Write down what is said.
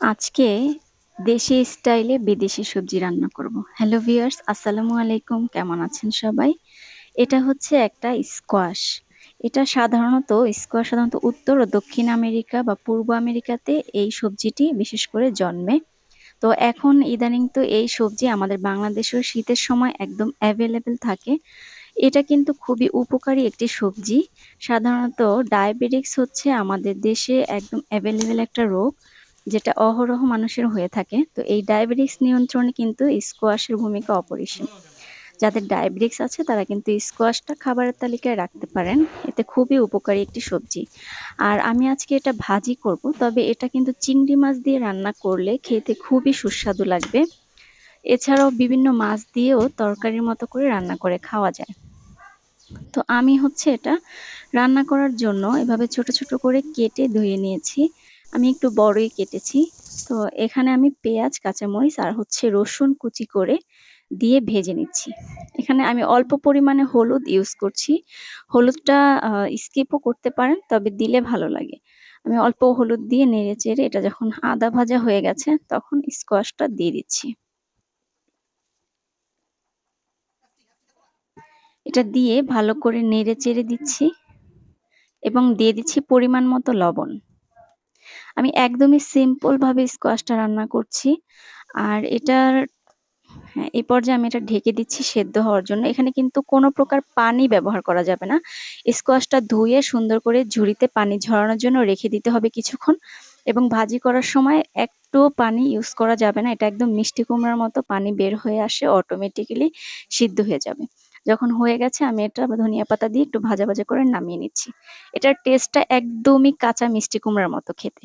আজকে দেশি স্টাইলে বিদেশি সবজি রান্না করব। হ্যালো ভিউয়ার্স, আসসালামু আলাইকুম। কেমন আছেন সবাই? এটা হচ্ছে একটা স্কোয়াশ। স্কোয়াশ সাধারণত উত্তর ও দক্ষিণ আমেরিকা বা পূর্ব আমেরিকাতে এই সবজিটি বিশেষ করে জন্মে। তো এখন ইদানিং তো এই সবজি আমাদের বাংলাদেশেও শীতের সময় একদম অ্যাভেলেবেল থাকে। এটা কিন্তু খুবই উপকারী একটি সবজি। সাধারণত ডায়াবেটিকস হচ্ছে আমাদের দেশে একদম অ্যাভেলেবেল একটা রোগ, যেটা অহরহ মানুষের হয়ে থাকে। তো এই ডায়াবেটিকস নিয়ন্ত্রণে কিন্তু স্কোয়াশের ভূমিকা অপরিসীম। যাদের ডায়াবেটিকস আছে তারা কিন্তু স্কোয়াশটা খাবারের তালিকায় রাখতে পারেন। এতে খুবই উপকারী একটি সবজি। আর আমি আজকে এটা ভাজি করব, তবে এটা কিন্তু চিংড়ি মাছ দিয়ে রান্না করলে খেতে খুবই সুস্বাদু লাগবে। এছাড়াও বিভিন্ন মাছ দিয়েও তরকারির মতো করে রান্না করে খাওয়া যায়। তো আমি হচ্ছে এটা রান্না করার জন্য এভাবে ছোট ছোট করে কেটে ধুয়ে নিয়েছি। আমি একটু বড়ই কেটেছি। তো এখানে আমি পেঁয়াজ, কাঁচামরিচ আর হচ্ছে রসুন কুচি করে দিয়ে ভেজে নিচ্ছি। এখানে আমি অল্প পরিমাণে হলুদ ইউজ করছি। হলুদটা স্কিপও করতে পারেন, তবে দিলে ভালো লাগে। আমি অল্প হলুদ দিয়ে নেড়ে চেড়ে এটা যখন আদা ভাজা হয়ে গেছে তখন স্কোয়াশটা দিয়ে দিচ্ছি। এটা দিয়ে ভালো করে নেড়ে চেড়ে দিচ্ছি এবং দিয়ে দিচ্ছি পরিমাণ মতো লবণ। আমি একদমই সিম্পল ভাবে স্কোয়াশটা রান্না করছি। আর এটার হ্যাঁ, এই পর্যায়ে আমি এটা ঢেকে দিচ্ছি সেদ্ধ হওয়ার জন্য। এখানে কিন্তু কোনো প্রকার পানি ব্যবহার করা যাবে না। স্কোয়াশটা ধুয়ে সুন্দর করে ঝুড়িতে পানি ঝরানোর জন্য রেখে দিতে হবে কিছুক্ষণ, এবং ভাজি করার সময় একটুও পানি ইউজ করা যাবে না। এটা একদম মিষ্টি কুমড়ার মতো পানি বের হয়ে আসে, অটোমেটিক্যালি সিদ্ধ হয়ে যাবে। যখন হয়ে গেছে আমি এটা ধনিয়া পাতা দিয়ে একটু ভাজা ভাজা করে নামিয়ে নিচ্ছি। এটার টেস্টটা একদমই কাঁচা মিষ্টি কুমড়ার মতো খেতে।